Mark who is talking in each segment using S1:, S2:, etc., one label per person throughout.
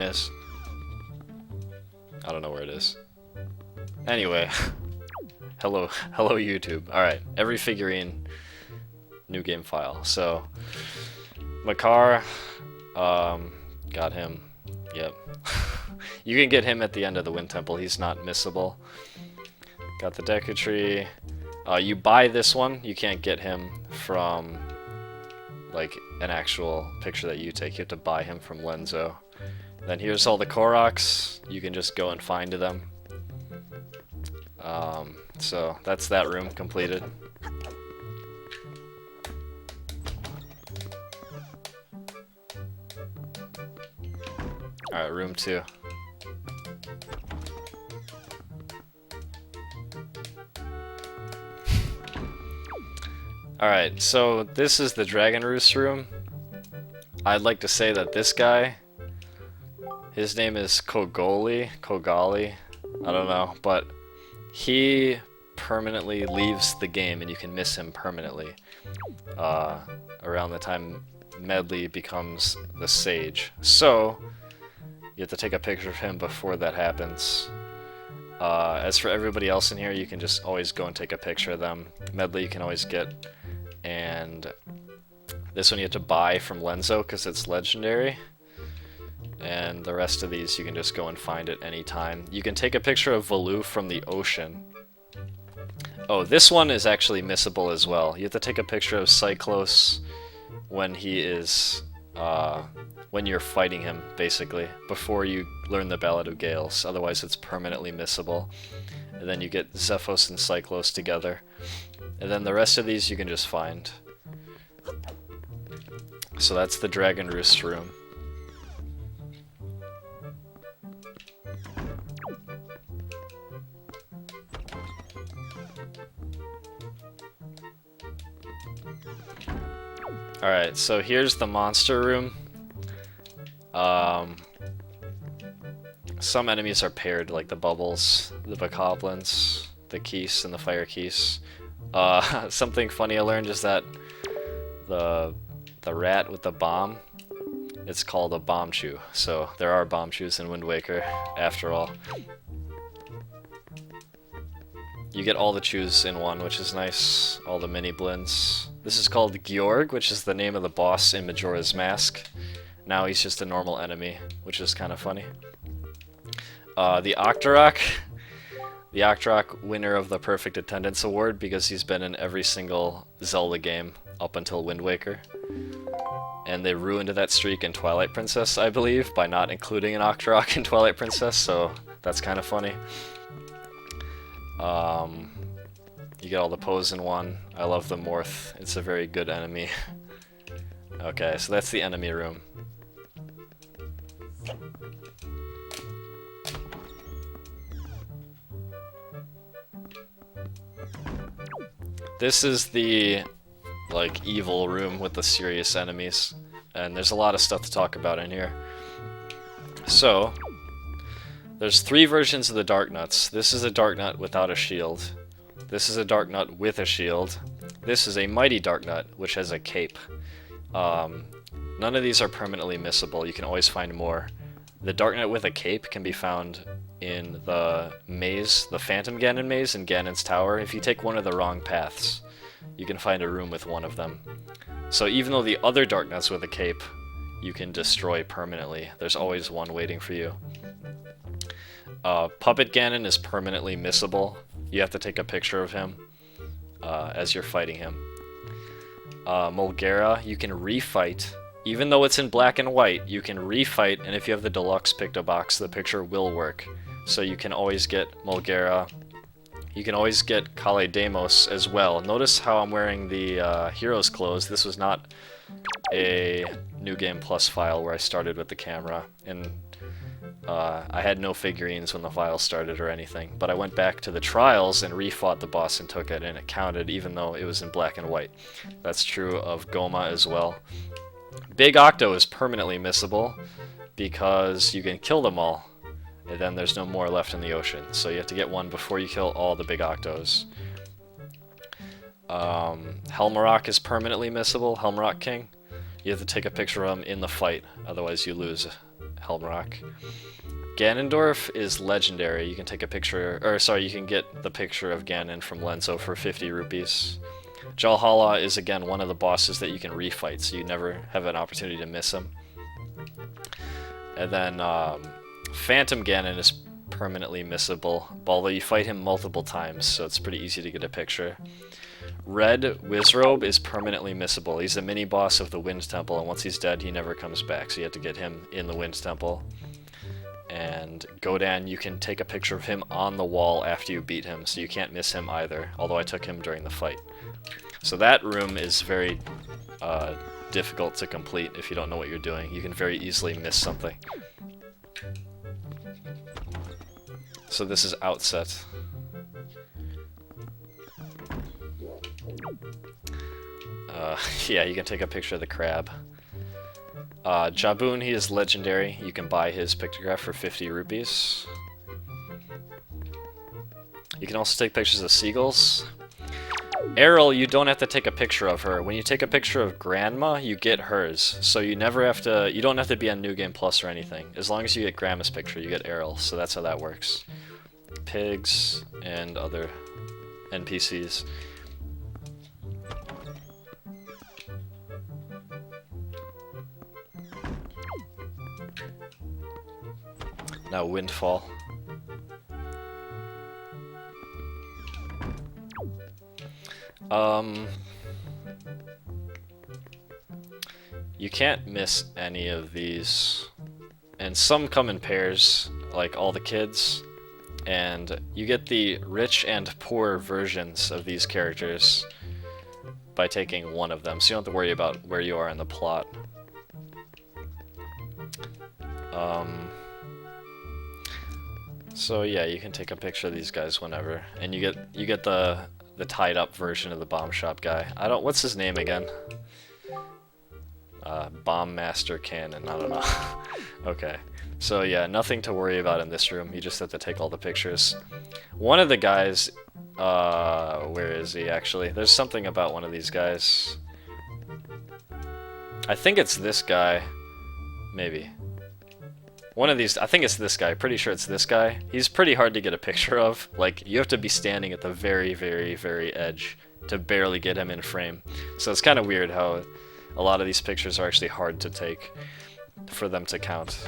S1: is. I don't know where it is. Anyway, hello YouTube. Alright, every figurine, new game file. So, Makar, got him. Yep. You can get him at the end of the Wind Temple, he's not missable. Got the Deku Tree. You buy this one, you can't get him from like an actual picture that you take, you have to buy him from Lenzo. Then here's all the Koroks, you can just go and find them. So that's that room completed. Alright, room 2. Alright, so this is the Dragon Roost room. I'd like to say that this guy, his name is Kogali, I don't know, but he permanently leaves the game and you can miss him permanently around the time Medley becomes the Sage. So, you have to take a picture of him before that happens. As for everybody else in here, you can just always go and take a picture of them. Medley you can always get, and this one you have to buy from Lenzo because it's legendary. And the rest of these you can just go and find at any time. You can take a picture of Valoo from the ocean. Oh, this one is actually missable as well. You have to take a picture of Cyclos when he is, when you're fighting him, basically, before you learn the Ballad of Gales. Otherwise it's permanently missable. And then you get Zephos and Cyclos together. And then the rest of these you can just find. So that's the Dragon Roost room. Alright, so here's the monster room. Some enemies are paired, like the Bubbles, the Bokoblins, the Keese, and the Fire Keese. Something funny I learned is that the rat with the bomb, it's called a Bomb Chew. So there are Bomb Chews in Wind Waker, after all. You get all the chews in one, which is nice. All the mini blends. This is called Georg, which is the name of the boss in Majora's Mask. Now he's just a normal enemy, which is kind of funny. The Octorok. The Octorok, winner of the Perfect Attendance Award, because he's been in every single Zelda game up until Wind Waker. And they ruined that streak in Twilight Princess, I believe, by not including an Octorok in Twilight Princess, so that's kind of funny. You get all the pose in one. I love the Morth. It's a very good enemy. Okay, so that's the enemy room. This is the, like, evil room with the serious enemies. And there's a lot of stuff to talk about in here. So, there's 3 versions of the Dark Nuts. This is a Dark Nut without a shield. This is a Dark Nut with a shield. This is a Mighty Dark Nut, which has a cape. None of these are permanently missable. You can always find more. The Dark Nut with a cape can be found in the maze, the Phantom Ganon maze in Ganon's Tower. If you take one of the wrong paths, you can find a room with one of them. So even though the other Dark Nuts with a cape you can destroy permanently, there's always one waiting for you. Puppet Ganon is permanently missable. You have to take a picture of him as you're fighting him. Mulgara, you can refight. Even though it's in black and white, you can refight, and if you have the deluxe Picto Box, the picture will work. So you can always get Mulgara. You can always get Kale Demos as well. Notice how I'm wearing the hero's clothes. This was not a New Game Plus file where I started with the camera, and I had no figurines when the file started or anything, but I went back to the trials and refought the boss and took it, and it counted even though it was in black and white. That's true of Goma as well. Big Octo is permanently missable because you can kill them all, and then there's no more left in the ocean, so you have to get one before you kill all the Big Octos. Helmarok is permanently missable, Helmarok King. You have to take a picture of him in the fight, otherwise you lose. Helmrock. Ganondorf is legendary. You can take a picture, or sorry, you can get the picture of Ganon from Lenzo for 50 rupees. Jalhala is again one of the bosses that you can refight, so you never have an opportunity to miss him. And then Phantom Ganon is permanently missable, although you fight him multiple times, so it's pretty easy to get a picture. Red Wizrobe is permanently missable. He's the mini-boss of the Wind Temple, and once he's dead, he never comes back, so you have to get him in the Wind Temple. And Godan, you can take a picture of him on the wall after you beat him, so you can't miss him either, although I took him during the fight. So that room is very difficult to complete if you don't know what you're doing. You can very easily miss something. So this is Outset. Yeah, you can take a picture of the crab. Jaboon, he is legendary. You can buy his pictograph for 50 rupees. You can also take pictures of seagulls. Errol, you don't have to take a picture of her. When you take a picture of Grandma, you get hers. So you never have to, you don't have to be on New Game Plus or anything. As long as you get Grandma's picture, you get Errol. So that's how that works. Pigs and other NPCs. Now Windfall. You can't miss any of these, and some come in pairs, like all the kids, and you get the rich and poor versions of these characters by taking one of them, so you don't have to worry about where you are in the plot. So yeah, you can take a picture of these guys whenever, and you get the tied up version of the bomb shop guy. What's his name again? Bomb Master Cannon, I don't know. Okay, so yeah, nothing to worry about in this room. You just have to take all the pictures. One of the guys, where is he actually? There's something about one of these guys. I think it's this guy, maybe. One of these, I think it's this guy, pretty sure it's this guy. He's pretty hard to get a picture of. Like, you have to be standing at the very, very, very edge to barely get him in frame. So it's kind of weird how a lot of these pictures are actually hard to take for them to count.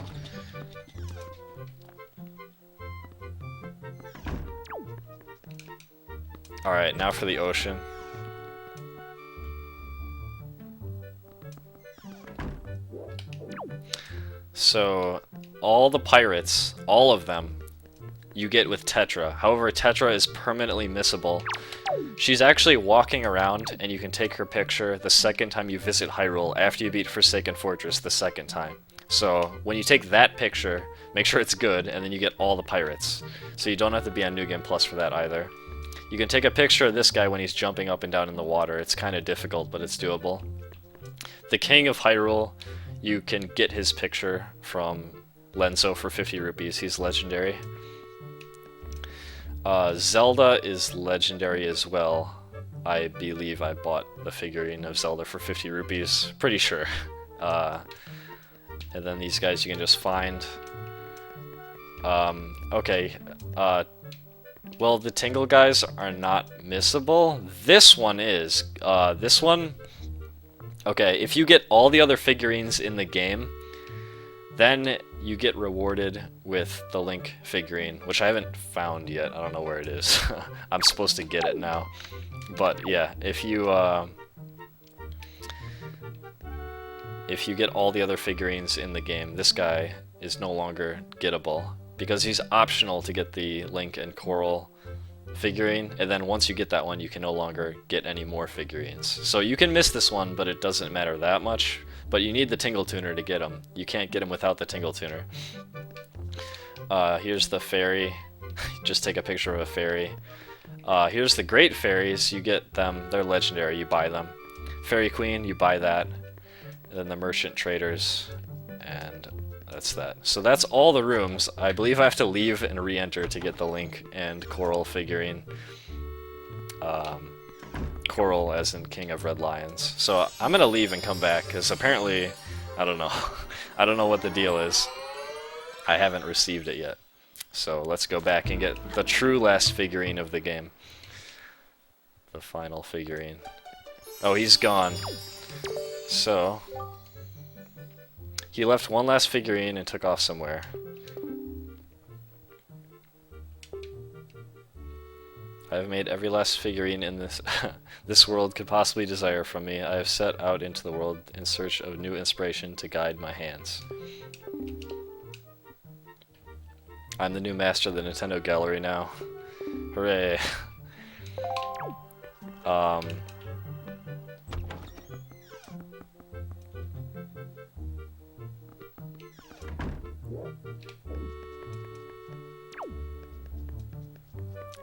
S1: Alright, now for the ocean. So, all the pirates, all of them, you get with Tetra. However, Tetra is permanently missable. She's actually walking around, and you can take her picture the second time you visit Hyrule after you beat Forsaken Fortress the second time. So, when you take that picture, make sure it's good, and then you get all the pirates. So you don't have to be on New Game Plus for that either. You can take a picture of this guy when he's jumping up and down in the water. It's kind of difficult, but it's doable. The King of Hyrule, you can get his picture from Lenzo for 50 rupees. He's legendary. Zelda is legendary as well. I believe I bought the figurine of Zelda for 50 rupees. Pretty sure. And then these guys you can just find. Okay. Well, the Tingle guys are not missable. This one is. This one... Okay, if you get all the other figurines in the game, then you get rewarded with the Link figurine, which I haven't found yet. I don't know where it is. I'm supposed to get it now. But yeah, if you get all the other figurines in the game, this guy is no longer gettable, because he's optional to get the Link and Coral figurine, and then once you get that one, you can no longer get any more figurines. So you can miss this one, but it doesn't matter that much. But you need the Tingle Tuner to get him. You can't get him without the Tingle Tuner. Here's the fairy. Just take a picture of a fairy. Here's the Great Fairies. You get them. They're legendary. You buy them. Fairy Queen, you buy that. And then the Merchant Traders. And that's that. So that's all the rooms. I believe I have to leave and re-enter to get the Link and Coral figurine. Coral as in King of Red Lions. So I'm gonna leave and come back, because apparently, I don't know. I don't know what the deal is. I haven't received it yet. So let's go back and get the true last figurine of the game. The final figurine. Oh, he's gone. So, he left one last figurine and took off somewhere. I have made every last figurine in this this world could possibly desire from me. I have set out into the world in search of new inspiration to guide my hands. I'm the new master of the Nintendo Gallery now. Hooray.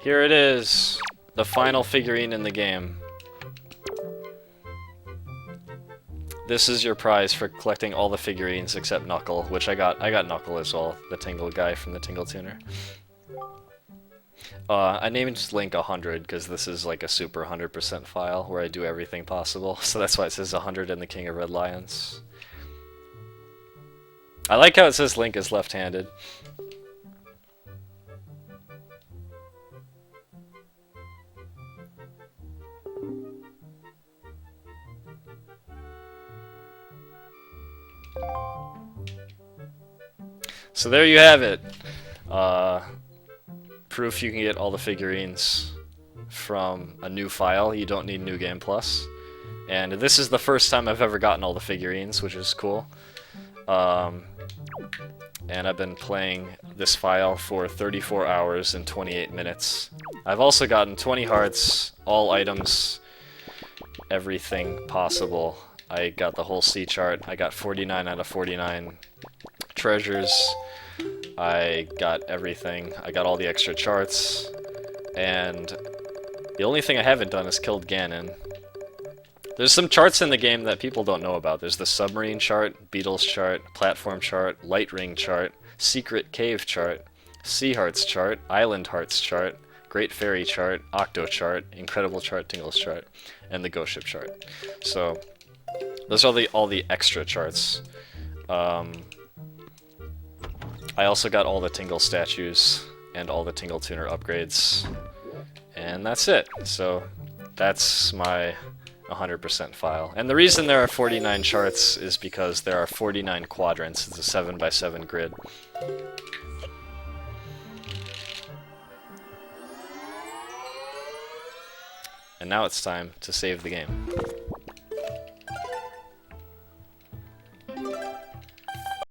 S1: Here it is, the final figurine in the game. This is your prize for collecting all the figurines except Knuckle, which I got Knuckle as well, the Tingle guy from the Tingle Tuner. I named Link 100 because this is like a super 100% file where I do everything possible, so that's why it says 100 and the King of Red Lions. I like how it says Link is left-handed. So there you have it. Proof you can get all the figurines from a new file. You don't need New Game Plus. And this is the first time I've ever gotten all the figurines, which is cool. And I've been playing this file for 34 hours and 28 minutes. I've also gotten 20 hearts, all items, everything possible. I got the whole C chart. I got 49 out of 49 treasures. I got everything. I got all the extra charts. And the only thing I haven't done is killed Ganon. There's some charts in the game that people don't know about. There's the submarine chart, Beatles chart, platform chart, light ring chart, secret cave chart, sea hearts chart, island hearts chart, great fairy chart, octo chart, incredible chart, tingles chart, and the ghost ship chart. So those are all the extra charts. I also got all the Tingle statues and all the Tingle Tuner upgrades, and that's it. So that's my 100% file. And the reason there are 49 charts is because there are 49 quadrants. It's a 7x7 grid. And now it's time to save the game.